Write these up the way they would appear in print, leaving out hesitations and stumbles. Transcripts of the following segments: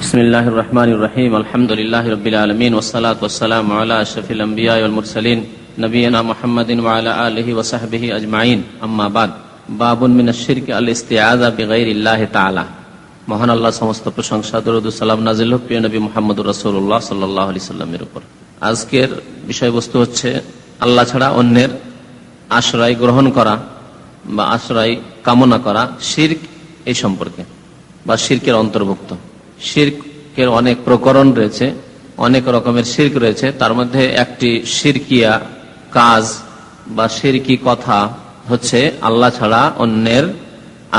বিসমিল্লাহির রহমানির রহিম আলহামদুলিল্লাহি রাব্বিল আলামিন ওয়াসসালাতু ওয়াসসালামু আলা আশরাফিল আমবিয়া ওয়াল মুরসালিন নবিয়িনা মুহাম্মাদিন ওয়া আলা আলিহি ওয়া সাহবিহি আজমাইন আম্মা বাদ। বাবুন মিনাশ শিরকি আল ইস্তিআযা বিগাইরিল্লাহি তাআলা। মহান আল্লাহ সমস্ত প্রশংসা, দরুদ ও সালাম নাযিল হোক প্রিয় নবী মুহাম্মদুর রাসূলুল্লাহ সাল্লাল্লাহু আলাইহি সাল্লামের উপর। আজকের বিষয়বস্তু হচ্ছে আল্লাহ ছাড়া অন্যের আশ্রয় গ্রহণ করা বা আশ্রয় কামনা করা শিরক এই সম্পর্কে বা শিরকের অন্তর্ভুক্ত। শিরকের অনেক প্রকরণ রয়েছে, অনেক রকমের শিরক রয়েছে। তার মধ্যে একটি শিরকিয়া কাজ বা শিরকি কথা হচ্ছে আল্লাহ ছাড়া অন্যের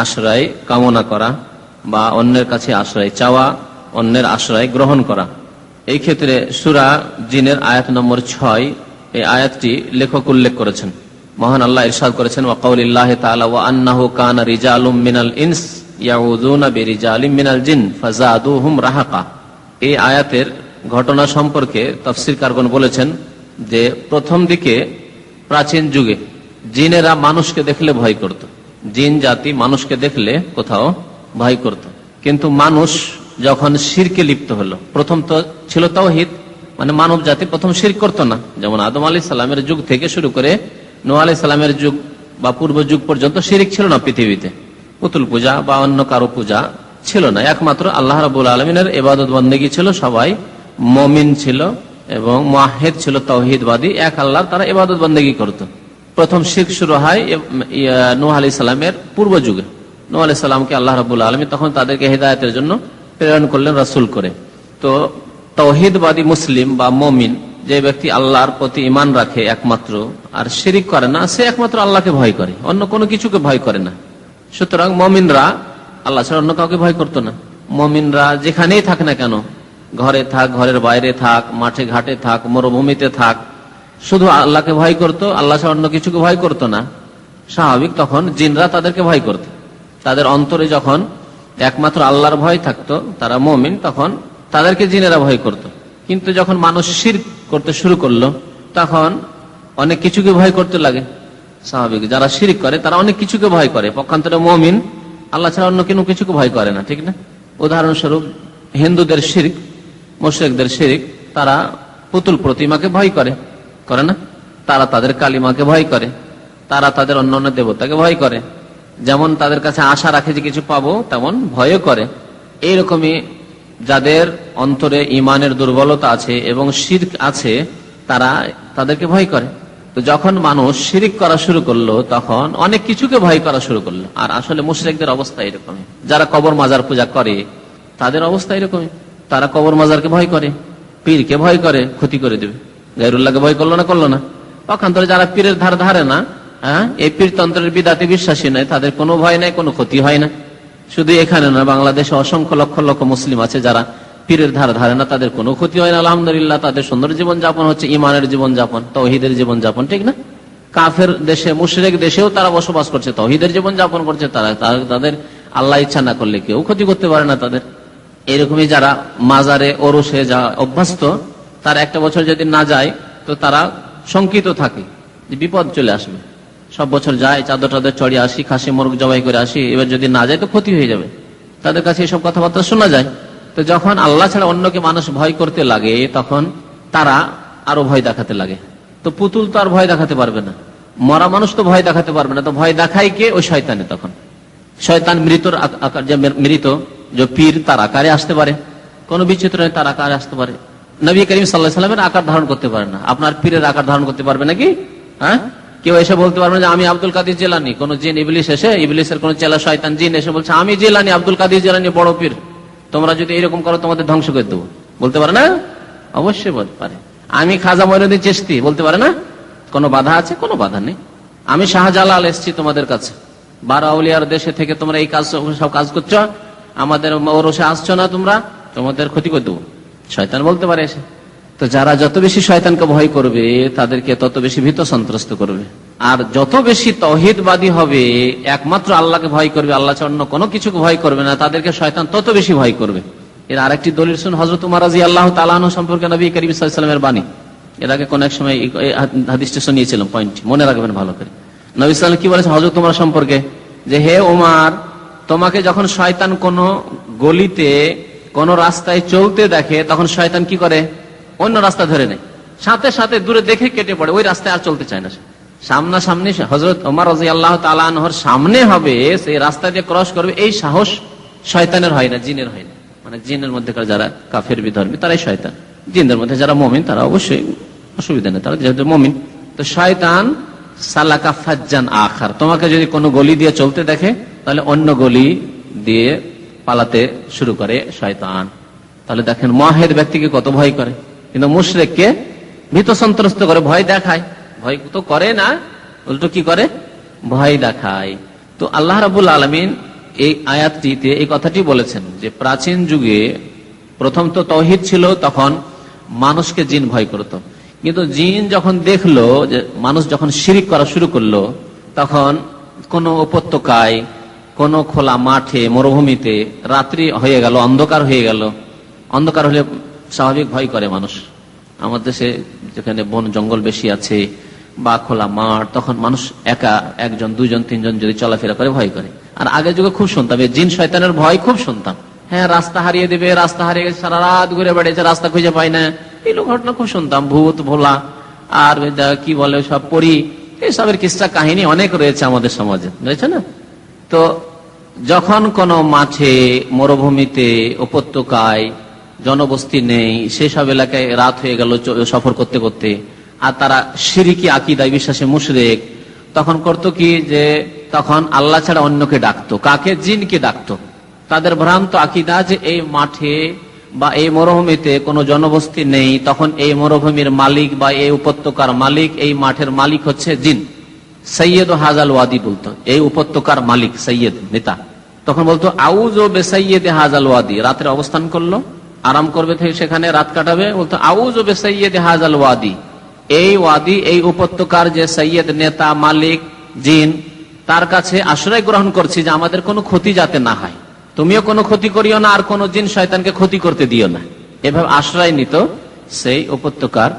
আশ্রয় কামনা করা বা অন্যের কাছে আশ্রয় চাওয়া, অন্যের আশ্রয় গ্রহণ করা। এই ক্ষেত্রে সূরা জিনের আয়াত নম্বর 6 এই আয়াতটি লেখক উল্লেখ করেছেন। মহান আল্লাহ ইরশাদ করেছেন ওয়া কাউলিল্লাহি তাআলা ওয়া আন্নাহু কানা রিজালুম মিনাল ইনস ইয়াউযুনা বিরিজালিম মিনাল জিন ফাযাদুহুম রাহাকা। এই আয়াতের ঘটনা সম্পর্কে তাফসীরকারগণ বলেছেন যে প্রথম দিকে প্রাচীন যুগে জিনেরা মানুষকে দেখলে ভয় করত। জিন জাতি মানুষকে দেখলে কোথাও ভয় করত, কিন্তু মানুষ যখন শিরকে লিপ্ত হলো, প্রথম তো ছিল তাওহীদ, মানে মানব জাতি প্রথম শিরক করতো না। যেমন আদম আলাইহিস সালামের যুগ থেকে শুরু করে নূহ আলাইহিস সালামের যুগ বা পূর্ব যুগ পর্যন্ত শিরক ছিল না পৃথিবীতে। পুতুল পূজা বা অন্য কারো পূজা ছিল না, একমাত্র আল্লাহ রাব্বুল আলামিনের ইবাদত বন্দেগী ছিল। সবাই মুমিন ছিল এবং মুওয়াহহিদ ছিল, তাওহীদবাদী, এক আল্লাহর তারা ইবাদত বন্দেগী করত। প্রথম শিরক শুরু হয় নূহ আলাইহিস সালামের পূর্ব যুগে। নূহ আলাইহিস সালামকে আল্লাহ রাব্বুল আলামিন তখন তাদেরকে হেদায়েতের জন্য প্রেরণ করলেন রাসূল করে। তো তাওহীদবাদী মুসলিম বা মুমিন যে ব্যক্তি আল্লাহর প্রতি ঈমান রাখে একমাত্র, আর শিরক করে না, সে একমাত্র আল্লাহকে ভয় করে, অন্য কোনো কিছুকে ভয় করে না। সুতরাং মুমিনরা আল্লাহ ছাড়া অন্য কাউকে ভয় করতো না। মুমিনরা যেখানেই থাক না কেন, ঘরে থাক, ঘরের বাইরে থাক, মাঠে ঘাটে থাক, মরুভূমিতে থাক, শুধু আল্লাহকে ভয় করতো, আল্লাহ ছাড়া অন্য কিছুকে ভয় করতো না। স্বাভাবিক তখন জিনরা তাদেরকে ভয় করত। তাদের অন্তরে যখন একমাত্র আল্লাহর ভয় থাকতো, তারা মুমিন, তখন তাদেরকে জিনেরা ভয় করত। কিন্তু যখন মানুষ শিরক করতে শুরু করলো, তখন অনেক কিছুকে ভয় করতে লাগে। স্বাভাবিক, যারা শিরক করে তারা অনেক কিছুকে ভয় করে। পক্ষান্তরে মুমিন আল্লাহ ছাড়া অন্য কোনো কিছুকে ভয় করে না, ঠিক না? উদাহরণস্বরূপ হিন্দুদের শিরক, মুশরিকদের শিরক, তারা পুতুল প্রতিমাকে ভয় করে, করে না? তারা তাদের কালিমাকে ভয় করে, তারা তাদের অন্যান্য দেবতাকে ভয় করে। যেমন তাদের কাছে আশা রাখে যে কিছু পাবো, তেমন ভয়ও করে। এইরকমই যাদের অন্তরে ইমানের দুর্বলতা আছে এবং শিরক আছে, তারা তাদেরকে ভয় করে। তো যখন মানুষ শিরক করা শুরু করলো, তখন অনেক কিছুকে ভয় করা শুরু করলো। আর আসলে মুশরিকদের অবস্থা এরকমই। যারা কবর মাজার পূজা করে তাদের অবস্থা এরকমই। তারা কবর মাজারকে ভয় করে, পীরকে ভয় করে, ক্ষতি করে দেবে। গায়রুল্লাহকে ভয় করলো না। পক্ষান্তরে যারা পীরের ধার ধারে না, এই পীরতন্ত্রের বিদাতে বিশ্বাসী নয়, তাদের কোনো ভয় নাই, কোনো ক্ষতি হয় না। শুধু এখানে না, বাংলাদেশে অসংখ্য লক্ষ লক্ষ মুসলিম আছে যারা পীরের ধার ধারে না, তাদের কোনো ক্ষতি হয় না। আলহামদুলিল্লাহ, তাদের সুন্দর জীবন যাপন হচ্ছে, ইমানের জীবন যাপন, তাওহীদের জীবন যাপন, ঠিক না? কাফের দেশে, মুশরিক দেশেও তারা বসবাস করছে, তাওহীদের জীবন যাপন করছে। তাদের আল্লাহ ইচ্ছা না করলে কেউ ক্ষতি করতে পারে না তাদের। এরকমই যারা মাজারে ওরসে যা অভ্যস্ত, তার একটা বছর যদি না যায় তো তারা শঙ্কিত থাকে যে বিপদ চলে আসবে। সব বছর যায়, চাদর টাদর চড়িয়ে আসি, খাসি মোরগ জবাই করে আসি, এবার যদি না যায় তো ক্ষতি হয়ে যাবে। তাদের কাছে এসব কথাবার্তা শোনা যায়। তো যখন আল্লাহ ছাড়া অন্যকে মানুষ ভয় করতে লাগে, তখন তারা আরো ভয় দেখাতে লাগে। তো পুতুল তো আর ভয় দেখাতে পারবে না, মরা মানুষ তো ভয় দেখাতে পারবে না। তো ভয় দেখায় কে? ওই শয়তানে। তখন শয়তান মৃতর আকার, যে মৃত যে পীর, তার আকারে আসতে পারে, কোনো বিচিত্র নেই, তার আকারে আসতে পারে। নবী করিম সাল্লাল্লাহু আলাইহি ওয়াসাল্লামের আকার ধারণ করতে পারে না, আপনার পীরের আকার ধারণ করতে পারবে নাকি? কেউ এসে বলতে পারবে না যে আমি আব্দুল কাদের জিলানী। কোন জিন, ইবলিস এসে, ইবলিসের কোন চেলা শয়তান জিন এসে বলছে আমি জিলানী, আব্দুল কাদের জিলানী বড় পীর, তোমরা যদি এরকম করো তোমাদের ধ্বংস করে দেবো, বলতে পারে না? অবশ্যই বলতে পারে। আমি খাজা মঈনুদ্দিন চিশতি, বলতে পারে না? কোনো বাধা আছে? কোনো বাধা নেই। আমি শাহজালাল এসছি তোমাদের কাছে, 12 আউলিয়ার দেশে থেকে তোমরা এই কাজ, সব কাজ করছো, আমাদের ওরসে আসছো না, তোমরা, তোমাদের ক্ষতি করে দেবো, শয়তান বলতে পারে এসে। তো যারা যত বেশি শয়তানকে ভয় করবে, তাদেরকে তত বেশি ভীত সন্ত্রস্ত করবে। আর যত বেশি তাওহীদবাদী হবে, একমাত্র আল্লাহকে ভয় করবে, আল্লাহ ছাড়া অন্য কোনো কিছুকে ভয় করবে না, তাদেরকে শয়তান তত বেশি ভয় করবে। এর আরেকটি দলিল শুন, হযরত উমর রাদিয়াল্লাহু তাআলা আনহু সম্পর্কে নবী করিম সাল্লাল্লাহু আলাইহি ওয়াসাল্লামের বাণী। এর আগে কোন এক সময় হাদিসটা শুনিয়েছিলাম, পয়েন্টটি মনে রাখবেন ভালো করে। নবী সাল্লাল্লাহু আলাইহি ওয়াসাল্লাম কি বলেছেন হযরত উমর সম্পর্কে? যে হে উমর, তোমাকে যখন শয়তান কোন গলিতে কোন রাস্তায় চলতে দেখে তখন শয়তান কি করে, অন্য রাস্তা ধরে নেয়, সাথে সাথে দূরে দেখে কেটে পড়ে, ওই রাস্তায় আর চলতে চায় না। সামনাসামনি হযরত ওমর রাদিয়াল্লাহু তাআলা আনহুর সামনে হবে, সেই রাস্তা দিয়ে ক্রস করবে, এই সাহস শয়তানের হয় না, জিনের হয় না। মানে জিনের মধ্যেকার যারা কাফের বিধর্মী তারাই শয়তান, জিনদের মধ্যে যারা মুমিন তারা অবশ্যই অসুবিধা নেই, তারা যেহেতু মুমিন। তো শয়তান সালাকা ফাজ্জান আখার, তোমাকে যদি কোনো গলি দিয়ে চলতে দেখে তাহলে অন্য গলি দিয়ে পালাতে শুরু করে শয়তান। তাহলে দেখেন মুয়াহিদ ব্যক্তিকে কত ভয় করে, কিন্তু মুশরিককে ভীত সন্ত্রস্ত করে, ভয় দেখায়। ভয় তো করে না, উল্টো কি করে, ভয় দেখায়। তো আল্লাহ রাব্বুল আলামিন এই আয়াতটিতে এই কথাটি বলেছেন যে প্রাচীন যুগে প্রথম তো তাওহীদ ছিল, তখন মানুষকে জিন ভয় করত, কিন্তু জিন যখন দেখলো যে মানুষ যখন শিরিক করা শুরু করলো, তখন কোন উপত্যকায়, কোন খোলা মাঠে, মরুভূমিতে রাত্রি হয়ে গেল, অন্ধকার হয়ে গেল, অন্ধকার হলে স্বাভাবিক ভয় করে মানুষ। আমাদের দেশে যেখানে বন জঙ্গল বেশি আছে বা খোলা মাঠ, তখন মানুষ একা, একজন, দুইজন, তিনজন যদি চলাফেরা করে ভয় করে। আর আগের যুগে খুব শুনতাম এই জিন শয়তানের ভয়, খুব শুনতাম। হ্যাঁ, রাস্তা হারিয়ে দেবে, রাস্তা হারিয়ে গেছে, সারা রাত ঘুরে বেড়েছে, রাস্তা খুঁজে পায় না, এই ঘটনা খুব শুনতাম। ভূত ভোলা আর কি বলে সব পরি, এইসবের কিস্সা কাহিনী অনেক রয়েছে আমাদের সমাজে, রয়েছে না? তো যখন কোন মাঠে, মরুভূমিতে, উপত্যকায় জনবস্তি নেই, সেসব এলাকায় রাত হয়ে গেল সফর করতে করতে, আর তারা শিরকি আকীদায় বিশ্বাসী মুশরিক, তখন করতো কি যে তখন আল্লাহ ছাড়া অন্যকে ডাকতো। কাকে? জিনকে ডাকতো। তাদের ভ্রান্ত আকীদা যে এই মাঠে বা এই মরুভূমিতে কোনো জনবস্তি নেই, তখন এই মরুভূমির মালিক বা এই উপত্যকার মালিক, এই মাঠের মালিক হচ্ছে জিন। সৈয়দ হাজাল ওয়াদি বলতো, এই উপত্যকার মালিক সৈয়দ, নেতা। তখন বলতো আউযু বিসাইয়্যিদি হাজাল ওয়াদি, রাত্রে অবস্থান করলো, আরাম করবে, থেকে সেখানে রাত কাটাবে, বলতো আউযু বিসাইয়্যিদি হাজাল ওয়াদি, এই ওয়াদি, এই উপত্যকার যে সৈয়দ, নেতা, মালিক, জিন, তার কাছে আশ্রয় গ্রহণ করছি যে আমাদের কোনো ক্ষতি যাতে না হয়, তুমিও কোনো ক্ষতি করিও না, আর কোন জিন শয়তানকে ক্ষতি করতে দিও না। এভাবে আশ্রয় নিত সেই উপত্যকার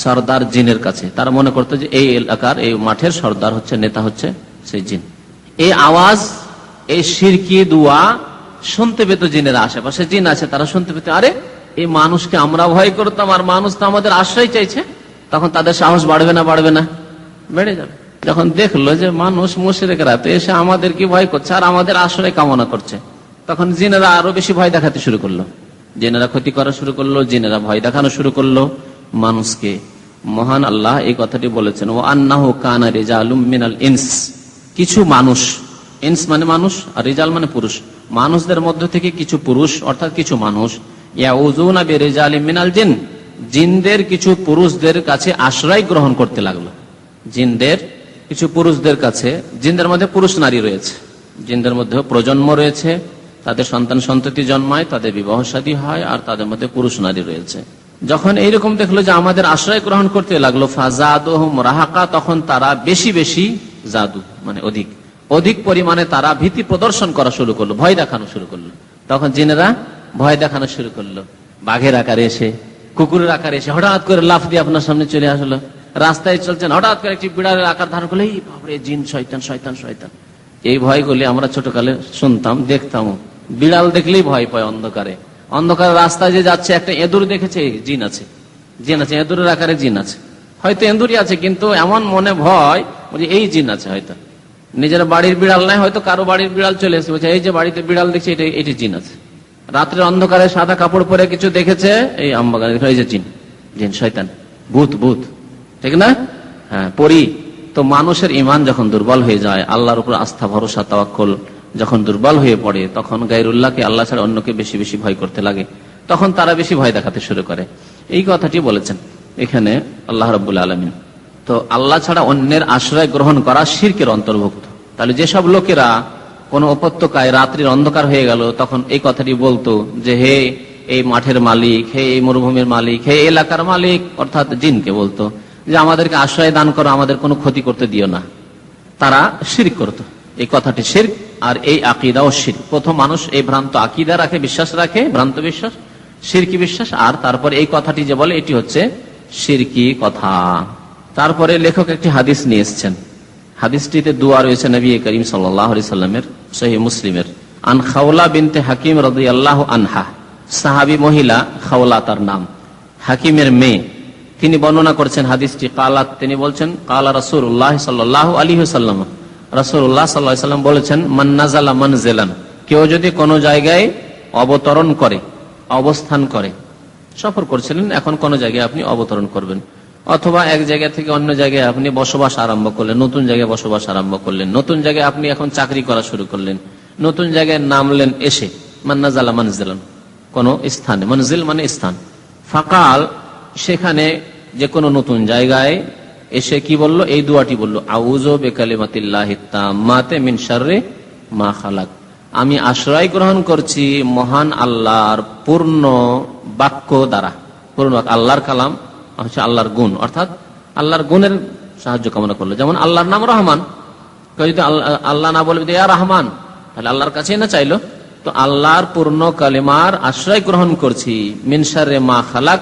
সর্দার জিনের কাছে। তারা মনে করতো যে এই এলাকার, এই মাঠের সর্দার হচ্ছে, নেতা হচ্ছে সেই জিন। এই আওয়াজ, এই শিরকি দুয়া শুনতে পেত জিনেরা, আশেপাশে জিন আছে তারা শুনতে পেত, আরে এই মানুষকে আমরা ভয় করতাম আর মানুষ তো আমাদের আশ্রয় চাইছে। তখন তাদের সাহস বাড়বে না? বাড়বে না? বেড়ে যাবে। যখন দেখলো যে মানুষ মুশরিকরা তো এসে আমাদের কি ভয় করছে আর আমাদের আশ্রয় কামনা করছে, তখন জিনেরা আরো বেশি ভয় দেখাতে শুরু করলো, জিনেরা ক্ষতি করা শুরু করলো, জিনেরা ভয় দেখানো শুরু করলো মানুষকে। মহান আল্লাহ এই কথাটি বলেছেন, ও আন্নাহু কানা রিজালুম মিনাল ইনস, কিছু মানুষ, ইনস মানে মানুষ আর রিজাল মানে পুরুষ, মানুষদের মধ্য থেকে কিছু পুরুষ অর্থাৎ কিছু মানুষ, ইয়াউযুনা বিরিজালিম মিনাল জিন, জিনদের কিছু পুরুষদের কাছে আশ্রয় গ্রহণ করতে লাগলো। জিনদের কিছু পুরুষদের কাছে, জিনদের মধ্যে পুরুষ নারী রয়েছে, জিনদের মধ্যে প্রজন্ম রয়েছে, তাদের সন্তান সন্ততি জন্মায়, তাদের বিবাহ শাদী হয়, আর তাদের মধ্যে পুরুষ নারী রয়েছে। যখন এইরকম দেখলো যে আমাদের আশ্রয় গ্রহণ করতে লাগলো, ফাজাদুহুম রাহাকা, তখন তারা বেশি বেশি, জাদু মানে অধিক, অধিক পরিমাণে তারা ভীতি প্রদর্শন করা শুরু করলো, ভয় দেখানো শুরু করলো। তখন জিনেরা ভয় দেখানো শুরু করলো, বাঘের আকারে এসে, কুকুরের আকারে এসে হঠাৎ করে লাফ দিয়ে আপনার সামনে চলে আসলো। রাস্তায় চলছেন, হঠাৎ করে একটি বিড়ালের আকার ধারণ করলে, এই বাপরে জিন, শয়তান, শয়তান, শয়তান। এই ভয়গুলি আমরা ছোটকালে শুনতাম, দেখতাম। বিড়াল দেখলেই ভয় পায় অন্ধকারে, অন্ধকারে রাস্তায় যে যাচ্ছে, একটা এঁদুর দেখেছে, জিন আছে, জিন আছে, এঁদুরের আকারে জিন আছে, হয়তো এঁদুরই আছে, কিন্তু এমন মনে ভয় যে এই জিন আছে। হয়তো নিজের বাড়ির বিড়াল নাই, হয়তো কারো বাড়ির বিড়াল চলে এসে বলছে, এই যে বাড়িতে বিড়াল দেখছে, এটি জিন আছে। রাত্রে অন্ধকারে সাদা কাপড় পরে কিছু দেখেছে, এই আমবাগানে, এই যে জিন, জিন, শয়তান, ভূত, ভূত, ঠিক না? হ্যাঁ, পরি। তো মানুষের ইমান যখন দুর্বল হয়ে যায়, আল্লাহর উপর আস্থা, ভরসা, তাওয়াক্কুল যখন দুর্বল হয়ে পড়ে, তখন গায়রুল্লাহকে, আল্লাহ ছাড়া অন্যকে বেশি বেশি ভয় করতে লাগে, তখন তারা বেশি ভয় দেখাতে শুরু করে। এই কথাটি বলেছেন এখানে আল্লাহ রাব্বুল আলামিন। তো আল্লাহ ছাড়া অন্যের আশ্রয় গ্রহণ করা শিরকের অন্তর্ভুক্ত। তাহলে যেসব লোকেরা কোন উপত্যকায় রাত্রির অন্ধকার হয়ে গেল, তখন এই কথাটি বলতো যে হে এই মাঠের মালিক, হে এই মরুভূমির মালিক, হে এলাকার মালিক, অর্থাৎ জিনকে বলতো যে আমাদেরকে আশ্রয় দান করো, আমাদের কোনো ক্ষতি করতে দিও না। তারা শিরক করত। এই কথাটি শিরক, আর এই আকীদাও শিরক। প্রথম মানুষ এই ভ্রান্ত আকীদা রাখে, বিশ্বাস রাখে, ভ্রান্ত বিশ্বাস, শিরকি বিশ্বাস, আর তারপরে এই কথাটি যে বলে এটি হচ্ছে শিরকি কথা। তারপরে লেখক একটি হাদিস নিয়ে এসেছেন, হাদিসটিতে দোয়া রয়েছে নবী করিম সাল্লাল্লাহু আলাইহি সাল্লামের, সহিহ মুসলিমের, আন খাওলা বিনতে হাকিম রাদিয়াল্লাহু আনহা, সাহাবী মহিলা খাওলা তার নাম, হাকিমের মেয়ে, তিনি বর্ণনা করছেন হাদিসটি। কালাত, তিনি বলছেন কালা রাসূলুল্লাহ সাল্লাল্লাহু আলাইহি ওয়াসাল্লাম, রাসূলুল্লাহ সাল্লাল্লাহু আলাইহি ওয়াসাল্লাম বলেছেন, মান নাযালা মানজিলান, কেউ যদি কোনো জায়গায় অবতরণ করে, অবস্থান করে, সফর করছিলেন, এখন কোন জায়গায় আপনি অবতরণ করবেন, অথবা এক জায়গা থেকে অন্য জায়গায় আপনি বসবাস আরম্ভ করলেন, নতুন জায়গায় বসবাস আরম্ভ করলেন, নতুন জায়গায় আপনি এখন চাকরি করা শুরু করলেন, নতুন জায়গায় নামলেন এসে, মান নাযালা মানজিলান, কোন স্থানে, মনজিল মানে স্থান, ফাকাল, সেখানে যে কোনো নতুন জায়গায় এসে কি বলল, এই দোয়াটি বলল, আউযু বিকালিমাতিল্লাহিত তাম্মাতি মিন শাররি মা খালাক, আমি আশ্রয় গ্রহণ করছি মহান আল্লাহর পূর্ণ বাক্য দ্বারা। পূর্ণ বাক্য, আল্লাহর কালাম হচ্ছে আল্লাহর গুণ, অর্থাৎ আল্লাহর গুণের সাহায্য কামনা করলো। যেমন আল্লাহর নাম রহমান, কেউ যদি আল্লাহ না বলবে ইয়া রহমান, তাহলে আল্লাহর কাছেই না চাইলো। তো আল্লাহর পূর্ণ কালিমার আশ্রয় গ্রহণ করছি মিন শাররি মা খালাক,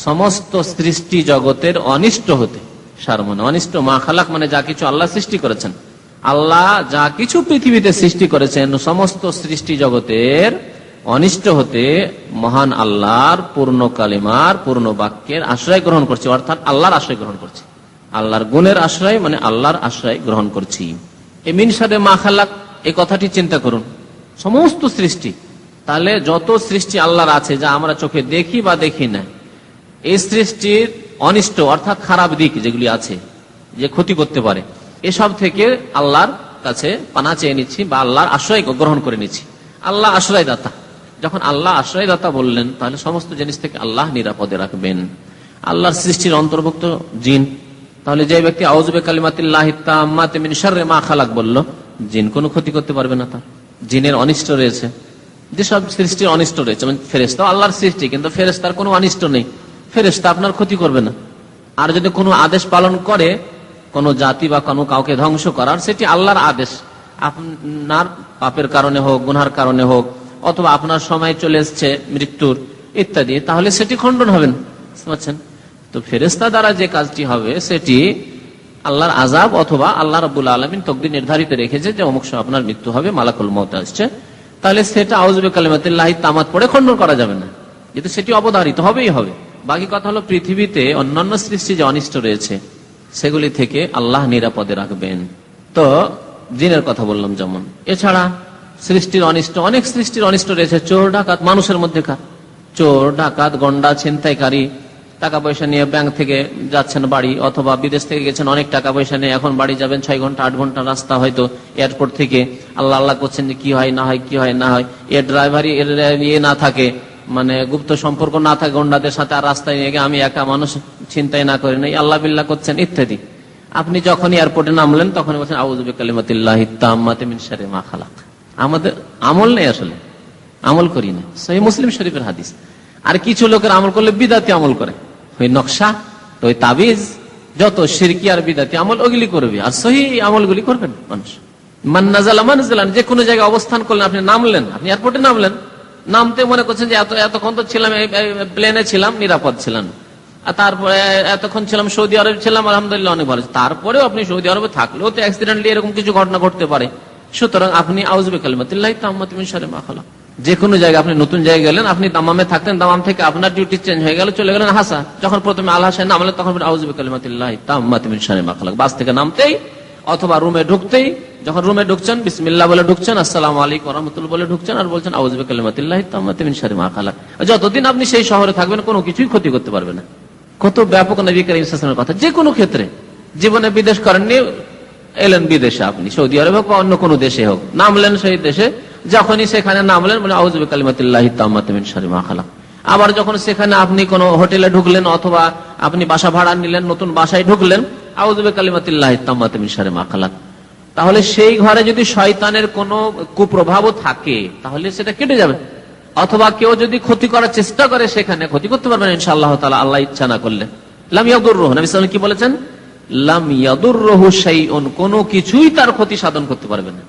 সমস্ত সৃষ্টি জগতের অনিষ্ট হতে। শার মানে অনিষ্ট, মা খালাক মানে যা কিছু আল্লাহ সৃষ্টি করেছেন, আল্লাহ যা কিছু পৃথিবীতে সৃষ্টি করেছেন সমস্ত সৃষ্টি জগতের অনিষ্ট হতে মহান আল্লাহর পূর্ণ কালিমার পূর্ণ বাক্যের আশ্রয় গ্রহণ করছি, অর্থাৎ আল্লাহর আশ্রয় গ্রহণ করছি, আল্লাহর গুণের আশ্রয় মানে আল্লাহর আশ্রয় গ্রহণ করছি। এই মিন শাররি মা খালাক, এই কথাটি চিন্তা করুন, সমস্ত সৃষ্টি, তাহলে যত সৃষ্টি আল্লাহর আছে যা আমরা চোখে দেখি বা দেখি না, এই সৃষ্টির অনিষ্ট অর্থাৎ খারাপ দিক যেগুলি আছে, যে ক্ষতি করতে পারে, এসব থেকে আল্লাহর কাছে পানা চেয়ে নিচ্ছি বা আল্লাহর আশ্রয় গ্রহণ করে নিচ্ছি। আল্লাহ আশ্রয়দাতা, যখন আল্লাহ আশ্রয়দাতা বললেন, তাহলে সমস্ত জিনিস থেকে আল্লাহ নিরাপদে রাখবেন। আল্লাহর সৃষ্টির অন্তর্ভুক্ত জিন, তাহলে যে ব্যক্তি আউযু বিকালিমাতিল্লাহিত তাম্মাতি মিন শাররি মা খালাক বলল, জিন কোনো ক্ষতি করতে পারবে না তার। জিনের অনিষ্ট রয়েছে, যেসব সৃষ্টির অনিষ্ট রয়েছে, মানে ফেরেশতা আল্লাহর সৃষ্টি, কিন্তু ফেরেশতার কোনো অনিষ্ট নেই, ফেরেশতা আপনার ক্ষতি করবে না। আর যদি কোনো আদেশ পালন করে কোন জাতি বা কোনো কাউকে ধ্বংস করার, সেটি আল্লাহর আদেশ, আপনার পাপের কারণে হোক, গুনার কারণে হোক, অথবা আপনার সময় চলে এসছে মৃত্যুর ইত্যাদি, তাহলে সেটি খণ্ডন হবেন, বুঝছেন? তো ফেরেশতা দ্বারা যে কাজটি হবে সেটি আল্লাহর আযাব, অথবা আল্লাহ রাব্বুল আলামিন তাকদীর নির্ধারিত রেখেছে যে অমুক সময় আপনার মৃত্যু হবে, মালাকুল মউত আসছে, তাহলে সেটা আউযু বিকালিমাতিল্লাহি তাম্মাত পড়ে খণ্ডন করা যাবে না, যেহেতু সেটি অবধারিত হবেই হবে। বাকি কথা হলো পৃথিবীতে অন্যান্য সৃষ্টি যে অনিষ্ট রয়েছে সেগুলি থেকে আল্লাহ নিরাপদে রাখবেন। তো জিনের কথা বললাম যেমন, এছাড়া সৃষ্টির অনিষ্ট, অনেক সৃষ্টির অনিষ্ট রয়েছে। চোর ডাকাত, মানুষের মধ্যেকার চোর ডাকাত, গন্ডা, ছিনতাইকারী, টাকা পয়সা নিয়ে ব্যাংক থেকে যাচ্ছেন বাড়ি, অথবা বিদেশ থেকে গেছেন অনেক টাকা পয়সা নিয়ে, এখন বাড়ি যাবেন 6 ঘন্টা 8 ঘন্টা রাস্তা, হয়তো এয়ারপোর্ট থেকে আল্লাহ আল্লাহ করছেন যে কি হয় না হয়, কি হয় না হয়, এর ড্রাইভারই এর ইয়ে না থাকে, মানে গুপ্ত সম্পর্ক না থাকে গন্ডাদের সাথে, আর রাস্তায় নিয়ে গিয়ে আমি একা মানুষ চিন্তাই না করি নাই, আল্লাহ বিল্লাহ করছেন ইত্যাদি। আপনি যখন এয়ারপোর্টে নামলেন তখন বলছেন আউযু বিকালিমাতিল্লাহিত তাম্মাতি মিন শাররি মা খালাক। আমাদের আমল নেই, আসলে আমল করি না, সহিহ মুসলিম শরীফের হাদিস। আর কিছু লোকের আমল করলে বিদাতি আমল করে, ওই নকশা, ওই তাবিজ, যত শিরকি আর বিদাতি আমল ওগুলি করবে, আর সহিহ আমলগুলি করবেন মানুষ। মান নাযালা মানজিলান, যে কোনো জায়গায় অবস্থান করলেন, আপনি নামলেন, আপনি এয়ারপোর্টে নামলেন, নামতে মনে করছেন যে এতক্ষণ তো ছিলাম প্লেনে, ছিলাম নিরাপদ ছিলাম, আর তারপরে এতক্ষণ ছিলাম সৌদি আরব ছিলাম, আলহামদুলিল্লাহ অনেক ভালো, তারপরেও আপনি সৌদি আরবে থাকলেও তো অ্যাক্সিডেন্টলি এরকম কিছু ঘটনা ঘটতে পারে। সুতরাং আপনি আউযু বিকালিমাতিল্লাহি তাম্মাতি মিন শাররি মা খালাক, যে কোনো জায়গায় আপনি নতুন জায়গায় গেলেন, আপনি দামামে থাকতেন, দামাম থেকে আপনার ডিউটি চেঞ্জ হয়ে গেল, চলে গেলেন হাসা, যখন প্রথমে আল হাসায় নামলেন তখন আউযু বিকালিমাতিল্লাহি তাম্মাতি মিন শাররি মা খালাক। বাস থেকে নামতেই অথবা রুমে ঢুকতেই, যখন রুমে ঢুকছেন বিসমিল্লাহ বলে ঢুকছেন, আসসালামু আলাইকুম ওয়া রাহমাতুল্লাহ বলে ঢুকছেন, আর বলছেন আউযু বিকালিমাতিল্লাহি তাম্মাতি মিন শাররি মা খালাক। যতদিন আপনি সেই শহরে থাকবেন কোনো কিছুই ক্ষতি করতে পারবে না। কত ব্যাপক নবী করিম সাল্লাল্লাহু আলাইহি ওয়াসাল্লামের কথা। যে কোনো ক্ষেত্রে, জীবনে বিদেশ করেননি, এলেন বিদেশে, আপনি সৌদি আরব হোক বা অন্য কোনো দেশে হোক, নামলেন সেই দেশে, যখনই সেখানে নামলেন বলে আউযু বিকালিমাতিল্লাহি তাম্মাতি মিন শাররি মা খালাক। আবার যখন সেখানে আপনি কোনো হোটেলে ঢুকলেন, অথবা আপনি বাসা ভাড়া নিলেন, নতুন বাসায় ঢুকলেন, আউযু বিকালিমাতিল্লাহি তাম্মাতি মিন শাররি মা খালাক। তাহলে সেই ঘরে যদি শয়তানের কোনো কুপ্রভাবও থাকে তাহলে সেটা কেটে যাবে, অথবা কেউ যদি ক্ষতি করার চেষ্টা করে সেখানে ক্ষতি করতে পারবেন ইনশাআল্লাহ তাআলা, আল্লাহ ইচ্ছা না করলে। লাম ইয়াদুররুহু, নবী সাল্লাল্লাহু আলাইহি ওয়াসাল্লাম কি বলেছেন? লাম ইয়াদুররুহু শাইউন, কোনো কিছুই তার ক্ষতি সাধন করতে পারবে না।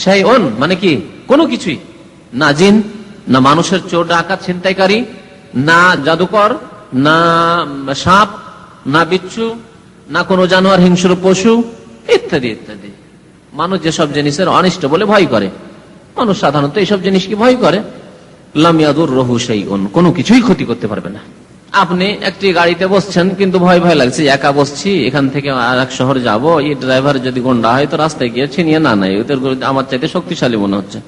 শাইউন মানে কি? কোনো কিছুই না, জিন না, মানুষের চোর ডাকাত ছিনতাইকারী, না জাদুকর, না সাপ, না বিচ্ছু, না কোনো জানোয়ার, হিংস্র পশু ইত্যাদি ইত্যাদি। মানুষ যেসব জিনিসের অনিষ্ট বলে ভয় করে, মানুষ সাধারণত এইসব জিনিসকে ভয় করে, লাম ইয়াদুররহু শাইউন, কোনো কিছুই ক্ষতি করতে পারবে না। আপনি একটি গাড়িতে বসছেন, কিন্তু ভয় ভয় লাগছে, একা বসছি, এখান থেকে আর এক শহর যাব, এই ড্রাইভার যদি গুন্ডা হয় তো রাস্তায় গিয়ে ছিনিয়ে না নেয়, ওদের আমার চাইতে শক্তিশালী মনে হচ্ছে।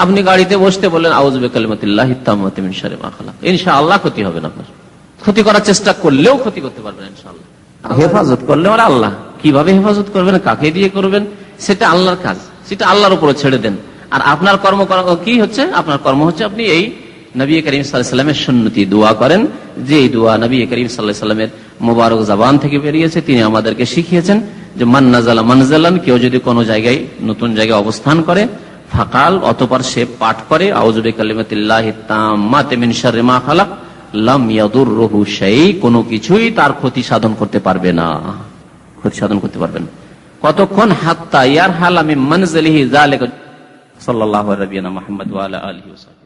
আপনি গাড়িতে বসতে বললেন আউযু বিকালিমাতিল্লাহি তাম্মাতি মিন শাররি মা খালাক, ইনশাআল্লাহ ক্ষতি হবে না। আপনার ক্ষতি করার চেষ্টা করলেও ক্ষতি করতে পারবেন ইনশাআল্লাহ। হেফাজত করলে আর আল্লাহ, কিভাবে হেফাজত করবেন, কাকে দিয়ে করবেন, সেটা আল্লাহর কাজ, সেটা আল্লাহর উপরে ছেড়ে দেন। আর আপনার কর্ম কি হচ্ছে? আপনার কর্ম হচ্ছে আপনি এই নবী করিম সাল্লাল্লাহু আলাইহি ওয়াসাল্লামের সুন্নতি দোয়া করেন, যে দোয়া নবী করিম সাল্লাল্লাহু আলাইহি ওয়াসাল্লামের মোবারক জবান থেকে বেরিয়েছে, তিনি আমাদেরকে শিখিয়েছেন যে মান নাযালা মানজালান, কেউ যদি কোনো জায়গায় নতুন জায়গায় অবস্থান করে, ফাকাল, অতঃপর সে পাঠ করে আউযু বিকালিমাতিল্লাহি তাম্মাতি মিন শাররি মা খালাক, লাম ইয়াদুররহু শাই, কোনো কিছুই তার ক্ষতি সাধন করতে পারবে না, ক্ষতি সাধন করতে পারবে না। কতক্ষণ? হাত্তা ইয়ারহালা মিন মানজিলিহি যালিকা। সাল্লাল্লাহু আলাইহি ওয়া সাল্লাম মুহাম্মদ ওয়া আলা আলিহি ওয়া সাল্লাম।